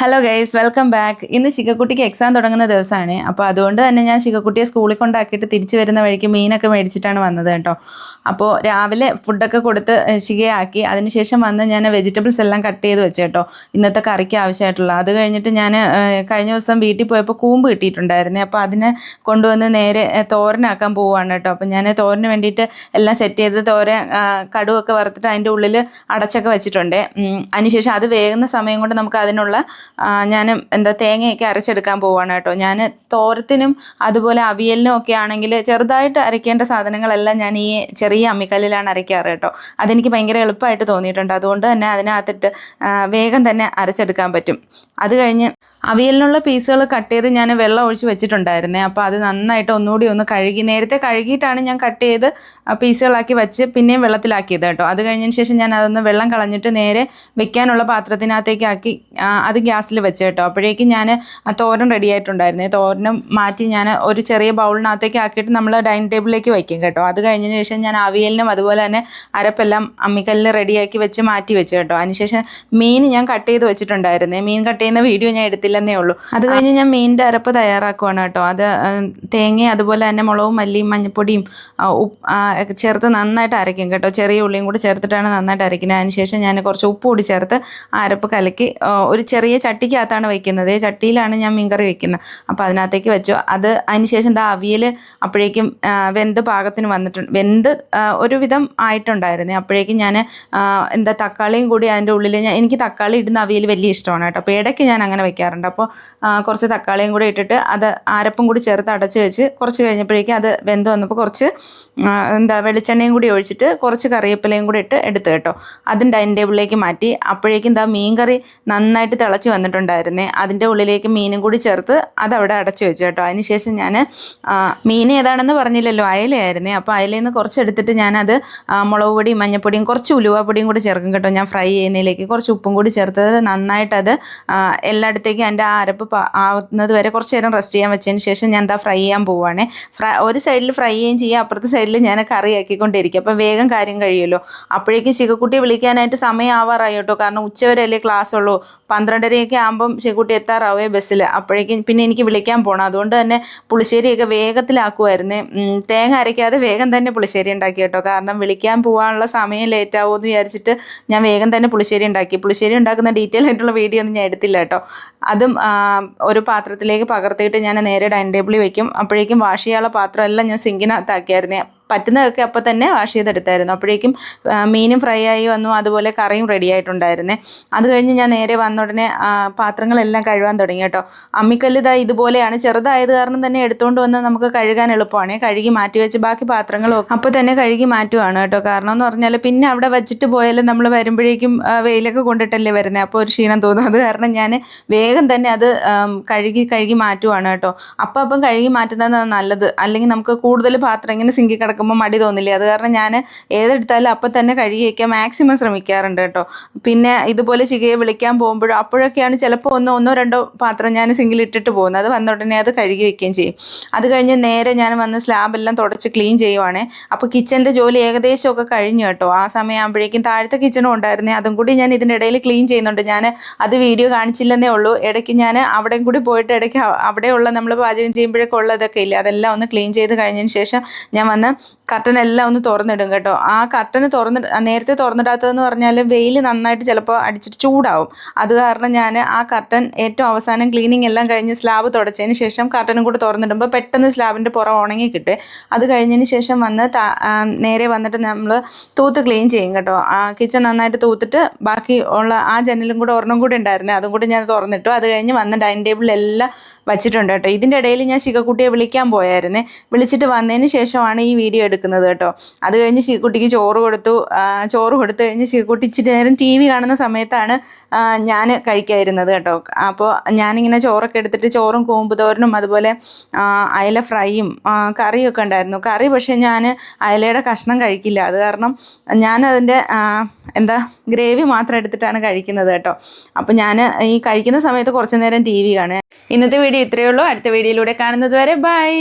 Hello guys, welcome back. ഇന്ന് ശിഖക്കുട്ടിക്ക് exam തുടങ്ങുന്ന ദിവസമാണ്. അപ്പോൾ അതുകൊണ്ട് തന്നെ ഞാൻ ശിഖക്കുട്ടിയെ സ്കൂളിൽ കൊണ്ടാക്കിയിട്ട് തിരിച്ചു വരുന്ന വഴിക്ക് മീനൊക്കെ മേടിച്ചിട്ടാണ് വന്നത് കേട്ടോ. അപ്പോൾ രാവിലെ ഫുഡൊക്കെ കൊടുത്ത് ശിഖയാക്കി, അതിനുശേഷം വന്ന് ഞാൻ വെജിറ്റബിൾസ് എല്ലാം കട്ട് ചെയ്ത് വെച്ചു കേട്ടോ, ഇന്നത്തെ കറിക്ക് ആവശ്യമായിട്ടുള്ള. അത് കഴിഞ്ഞിട്ട് ഞാൻ കഴിഞ്ഞ ദിവസം വീട്ടിൽ പോയപ്പോൾ കൂമ്പ് കിട്ടിയിട്ടുണ്ടായിരുന്നേ. അപ്പോൾ അതിനെ കൊണ്ടുവന്ന് നേരെ തോരനാക്കാൻ പോവുകയാണ് കേട്ടോ. അപ്പോൾ ഞാൻ തോരന് വേണ്ടിയിട്ട് എല്ലാം സെറ്റ് ചെയ്ത് കടുവൊക്കെ വറുത്തിട്ട് അതിൻ്റെ ഉള്ളിൽ അടച്ചൊക്കെ വെച്ചിട്ടുണ്ട്. അതിനുശേഷം അത് വേകുന്ന സമയം കൊണ്ട് നമുക്ക് അതിനുള്ള ഞാൻ തേങ്ങയൊക്കെ അരച്ചെടുക്കാൻ പോവുകയാണ് കേട്ടോ. ഞാൻ തോരത്തിനും അതുപോലെ അവിയലിനും ഒക്കെ ആണെങ്കിൽ ചെറുതായിട്ട് അരയ്ക്കേണ്ട സാധനങ്ങളെല്ലാം ഞാൻ ഈ ചെറിയ അമ്മിക്കല്ലിലാണ് അരയ്ക്കാറ് കേട്ടോ. അതെനിക്ക് ഭയങ്കര എളുപ്പമായിട്ട് തോന്നിയിട്ടുണ്ട്. അതുകൊണ്ട് തന്നെ അതിനകത്തിട്ട് വേഗം തന്നെ അരച്ചെടുക്കാൻ പറ്റും. അത് കഴിഞ്ഞ് അവിയലിനുള്ള പീസുകൾ കട്ട് ചെയ്ത് ഞാൻ വെള്ളം ഒഴിച്ച് വെച്ചിട്ടുണ്ടായിരുന്നേ. അപ്പോൾ അത് നന്നായിട്ട് ഒന്നുകൂടി ഒന്ന് കഴുകി, നേരത്തെ കഴുകിയിട്ടാണ് ഞാൻ കട്ട് ചെയ്ത് പീസുകളാക്കി വെച്ച് പിന്നെയും വെള്ളത്തിലാക്കിയത് കേട്ടോ. അത് കഴിഞ്ഞതിന് ശേഷം ഞാൻ അതൊന്ന് വെള്ളം കളഞ്ഞിട്ട് നേരെ വെക്കാനുള്ള പാത്രത്തിനകത്തേക്ക് ആക്കി അത് ഗ്യാസിൽ വെച്ച് കേട്ടോ. അപ്പോഴേക്കും ഞാൻ തോരൻ റെഡി ആയിട്ടുണ്ടായിരുന്നേ. തോരനും മാറ്റി ഞാൻ ഒരു ചെറിയ ബൗളിനകത്തേക്ക് ആക്കിയിട്ട് നമ്മൾ ഡൈനിങ് ടേബിളിലേക്ക് വയ്ക്കും കേട്ടോ. അത് കഴിഞ്ഞതിന് ശേഷം ഞാൻ അവിയലിനും അതുപോലെ തന്നെ അരപ്പെല്ലാം അമ്മിക്കല്ലിൽ റെഡിയാക്കി വെച്ച് മാറ്റി വെച്ച് കേട്ടോ. അതിനുശേഷം മീൻ ഞാൻ കട്ട് ചെയ്ത് വെച്ചിട്ടുണ്ടായിരുന്നേ. മീൻ കട്ട് ചെയ്യുന്ന വീഡിയോ ഞാൻ എടുത്തില്ലെന്നേ ഉള്ളൂ. അത് കഴിഞ്ഞ് ഞാൻ മീനിൻ്റെ അരപ്പ് തയ്യാറാക്കുവാണ് കേട്ടോ. അത് തേങ്ങയും അതുപോലെ തന്നെ മുളകും മല്ലിയും മഞ്ഞൾപ്പൊടിയും ചേർത്ത് നന്നായിട്ട് അരയ്ക്കും കേട്ടോ. ചെറിയ ഉള്ളിയും കൂടി ചേർത്തിട്ടാണ് നന്നായിട്ട് അരയ്ക്കുന്നത്. അതിനുശേഷം ഞാൻ കുറച്ച് ഉപ്പ് കൂടി ചേർത്ത് അരപ്പ് കലക്കി ഒരു ചെറിയ ചട്ടിക്കകത്താണ് വയ്ക്കുന്നത്. ചട്ടിയിലാണ് ഞാൻ മീൻകറി വയ്ക്കുന്നത്. അപ്പോൾ അതിനകത്തേക്ക് വെച്ചു. അതിനുശേഷം അവിയൽ അപ്പോഴേക്കും വെന്ത് പാകത്തിന് വന്നിട്ടുണ്ട്. വെന്ത് ഒരുവിധം ആയിട്ടുണ്ടായിരുന്നേ. അപ്പോഴേക്കും ഞാൻ തക്കാളിയും കൂടി അതിൻ്റെ ഉള്ളിൽ എനിക്ക് തക്കാളി ഇടുന്ന അവിയൽ വലിയ ഇഷ്ടമാണ് കേട്ടോ. അപ്പോൾ ഇടയ്ക്ക് ഞാൻ അങ്ങനെ വെക്കാറുണ്ട്. അപ്പോൾ കുറച്ച് തക്കാളിയും കൂടി ഇട്ടിട്ട് അത് അരപ്പും കൂടി ചേർത്ത് അടച്ച് വെച്ച് കുറച്ച് കഴിഞ്ഞപ്പോഴേക്കും അത് വെന്ത് വന്നപ്പോൾ കുറച്ച് വെളിച്ചെണ്ണയും കൂടി ഒഴിച്ചിട്ട് കുറച്ച് കറിവേപ്പിലയും കൂടി ഇട്ട് എടുത്ത് കേട്ടോ. അതും ഡൈനിങ് ടേബിളിലേക്ക് മാറ്റി. അപ്പോഴേക്കും മീൻ കറി നന്നായിട്ട് തിളച്ച് വന്നിട്ടുണ്ടായിരുന്നേ. അതിൻ്റെ ഉള്ളിലേക്ക് മീനും കൂടി ചേർത്ത് അതവിടെ അടച്ച് വെച്ചു കേട്ടോ. അതിനുശേഷം ഞാൻ മീൻ ഏതാണെന്ന് പറഞ്ഞില്ലല്ലോ, അയലയായിരുന്നേ. അപ്പോൾ അയലയിൽ നിന്ന് കുറച്ചെടുത്തിട്ട് ഞാനത് മുളക് പൊടിയും മഞ്ഞൾപ്പൊടിയും കുറച്ച് ഉലുവാപ്പൊടിയും കൂടി ചേർക്കും കേട്ടോ. ഞാൻ ഫ്രൈ ചെയ്യുന്നതിലേക്ക് കുറച്ച് ഉപ്പും കൂടി ചേർത്തത് നന്നായിട്ടത് എല്ലായിടത്തേക്കും എൻ്റെ ആ അരപ്പ് ആവുന്നത് വരെ കുറച്ച് നേരം റെസ്റ്റ് ചെയ്യാൻ വെച്ചതിന് ശേഷം ഞാൻ ഫ്രൈ ചെയ്യാൻ പോവുകയാണേ. ഒരു സൈഡിൽ ഫ്രൈ ചെയ്യുകയും ചെയ്യുക, അപ്പുറത്തെ സൈഡിൽ ഞാൻ കറി ആക്കിക്കൊണ്ടിരിക്കും. അപ്പോൾ വേഗം കാര്യം കഴിയുമല്ലോ. അപ്പോഴേക്കും ശിഖക്കുട്ടിയെ വിളിക്കാനായിട്ട് സമയം ആവാറായി കേട്ടോ. കാരണം ഉച്ചവരെ അല്ലേ ക്ലാസ് ഉള്ളൂ. 12:30 ആകുമ്പം ശിഖക്കുട്ടി എത്താറാവേ ബസ്സിൽ. അപ്പോഴേക്കും പിന്നെ എനിക്ക് വിളിക്കാൻ പോകണം. അതുകൊണ്ട് തന്നെ പുളിശ്ശേരിയൊക്കെ വേഗത്തിലാക്കുമായിരുന്നേ. തേങ്ങ അരയ്ക്കാതെ വേഗം തന്നെ പുളിശ്ശേരി ഉണ്ടാക്കി കേട്ടോ. കാരണം വിളിക്കാൻ പോകാനുള്ള സമയം ലേറ്റ് ആവുമെന്ന് വിചാരിച്ചിട്ട് ഞാൻ വേഗം തന്നെ പുളിശ്ശേരി ഉണ്ടാക്കി. പുളിശ്ശേരി ഉണ്ടാക്കുന്ന ഡീറ്റെയിൽ ആയിട്ടുള്ള വീഡിയോ ഒന്നും ഞാൻ എടുത്തില്ല കേട്ടോ. അതും ഒരു പാത്രത്തിലേക്ക് പകർത്തിയിട്ട് ഞാൻ നേരെ ഡൈനിങ് ടേബിളിൽ വയ്ക്കും. അപ്പോഴേക്കും വാഷ് ചെയ്യാനുള്ള പാത്രമെല്ലാം ഞാൻ സിങ്കിനകത്താക്കിയായിരുന്നേ. പറ്റുന്നതൊക്കെ അപ്പോൾ തന്നെ വാഷ് ചെയ്തെടുത്തായിരുന്നു. അപ്പോഴേക്കും മീനും ഫ്രൈ ആയി വന്നു, അതുപോലെ കറിയും റെഡി ആയിട്ടുണ്ടായിരുന്നേ. അത് കഴിഞ്ഞ് ഞാൻ നേരെ വന്ന ഉടനെ പാത്രങ്ങളെല്ലാം കഴുകാൻ തുടങ്ങി കേട്ടോ. അമ്മിക്കല്ല് ഇതുപോലെയാണ്, ചെറുതായത് കാരണം തന്നെ എടുത്തുകൊണ്ട് വന്ന് നമുക്ക് കഴുകാൻ എളുപ്പമാണ്. കഴുകി മാറ്റി വെച്ച് ബാക്കി പാത്രങ്ങളും അപ്പോൾ തന്നെ കഴുകി മാറ്റുവാണ് കേട്ടോ. കാരണം എന്ന് പറഞ്ഞാൽ പിന്നെ അവിടെ വെച്ചിട്ട് പോയാലും നമ്മൾ വരുമ്പോഴേക്കും വെയിലൊക്കെ കൊണ്ടിട്ടല്ലേ വരുന്നത്. അപ്പോൾ ഒരു ക്ഷീണം തോന്നും. അത് കാരണം ഞാൻ വേഗം തന്നെ അത് കഴുകി മാറ്റുവാണ് കേട്ടോ. അപ്പം കഴുകി മാറ്റുന്നതാണ് നല്ലത്. അല്ലെങ്കിൽ നമുക്ക് കൂടുതൽ പാത്രം ഇങ്ങനെ സിങ്കി കിടക്കുമ്പോൾ മടി തോന്നില്ലേ. അത് കാരണം ഞാൻ ഏതെടുത്താലും അപ്പം തന്നെ കഴുകി വയ്ക്കാൻ മാക്സിമം ശ്രമിക്കാറുണ്ട് കേട്ടോ. പിന്നെ ഇതുപോലെ ശിഖയെ വിളിക്കാൻ പോകുമ്പോഴും അപ്പോഴൊക്കെയാണ് ചിലപ്പോൾ ഒന്നോ രണ്ടോ പാത്രം ഞാൻ സിങ്കിലിട്ടിട്ട് പോകുന്നത്. അത് വന്ന ഉടനെ അത് കഴുകി വയ്ക്കുകയും ചെയ്യും. അത് കഴിഞ്ഞ് നേരെ ഞാൻ വന്ന് സ്ലാബെല്ലാം തുടച്ച് ക്ലീൻ ചെയ്യുവാണേ. അപ്പോൾ കിച്ചൻ്റെ ജോലി ഏകദേശമൊക്കെ കഴിഞ്ഞു കേട്ടോ. ആ സമയമാകുമ്പോഴേക്കും താഴത്തെ കിച്ചണും ഉണ്ടായിരുന്നേ. അതും കൂടി ഞാൻ ഇതിൻ്റെ ഇടയിൽ ക്ലീൻ ചെയ്യുന്നുണ്ട്. ഞാൻ അത് വീഡിയോ കാണിച്ചില്ലെന്നേ ഉള്ളൂ. ഇടയ്ക്ക് ഞാൻ അവിടെയും കൂടി പോയിട്ട് ഇടയ്ക്ക് അവിടെയുള്ള നമ്മൾ പാചകം ചെയ്യുമ്പോഴൊക്കെ ഉള്ളതൊക്കെ ഇല്ല, അതെല്ലാം ഒന്ന് ക്ലീൻ ചെയ്ത് കഴിഞ്ഞതിന് ശേഷം ഞാൻ വന്ന് കർട്ടനെല്ലാം ഒന്ന് തുറന്നിടും കേട്ടോ. ആ കർട്ടന് നേരത്തെ തുറന്നിടാത്തതെന്ന് പറഞ്ഞാൽ വെയിൽ നന്നായിട്ട് ചിലപ്പോൾ അടിച്ചിട്ട് ചൂടാവും. അത് കാരണം ഞാൻ ആ കർട്ടൻ ഏറ്റവും അവസാനം ക്ലീനിങ് എല്ലാം കഴിഞ്ഞ് സ്ലാബ് തുടച്ചതിന് ശേഷം കർട്ടനും കൂടെ തുറന്നിടുമ്പോൾ പെട്ടെന്ന് സ്ലാബിൻ്റെ പുറം ഉണങ്ങി കിട്ടും. അത് കഴിഞ്ഞതിന് ശേഷം വന്ന് നേരെ വന്നിട്ട് നമ്മൾ തൂത്ത് ക്ലീൻ ചെയ്യും കേട്ടോ. കിച്ചൺ നന്നായിട്ട് തൂത്തിട്ട് ബാക്കി ഉള്ള ആ ജനലും കൂടെ ഒരെണ്ണം കൂടെ ഉണ്ടായിരുന്നേ, അതും കൂടി ഞാൻ തുറന്നിട്ടു. അത് കഴിഞ്ഞ് വന്ന് ഡൈനിങ് ടേബിളിലെല്ലാം വച്ചിട്ടുണ്ട് കേട്ടോ. ഇതിൻ്റെ ഇടയിൽ ഞാൻ ശിഖക്കുട്ടിയെ വിളിക്കാൻ പോയായിരുന്നേ. വിളിച്ചിട്ട് വന്നതിന് ശേഷമാണ് ഈ വീഡിയോ എടുക്കുന്നത് കേട്ടോ. അത് കഴിഞ്ഞ് ശിഖക്കുട്ടിക്ക് ചോറ് കൊടുത്തു കഴിഞ്ഞ് ശിഖക്കുട്ടി ഇച്ചിരി നേരം TV കാണുന്ന സമയത്താണ് ഞാൻ കഴിക്കാതിരുന്നത് കേട്ടോ. അപ്പോൾ ഞാനിങ്ങനെ ചോറൊക്കെ എടുത്തിട്ട് ചോറും കൂമ്പ് തോരനും അതുപോലെ അയല ഫ്രൈയും കറിയൊക്കെ ഉണ്ടായിരുന്നു. കറി പക്ഷേ ഞാൻ അയലയുടെ കഷ്ണം കഴിക്കില്ല. അത് കാരണം ഞാനതിൻ്റെ ഗ്രേവി മാത്രം എടുത്തിട്ടാണ് കഴിക്കുന്നത് കേട്ടോ. അപ്പോൾ ഞാൻ ഈ കഴിക്കുന്ന സമയത്ത് കുറച്ച് നേരം TV കാണുക. ഇന്നത്തെ വീഡിയോ ഇത്രയേ ഉള്ളൂ. അടുത്ത വീഡിയോയിലൂടെ കാണുന്നത് വരെ ബൈ.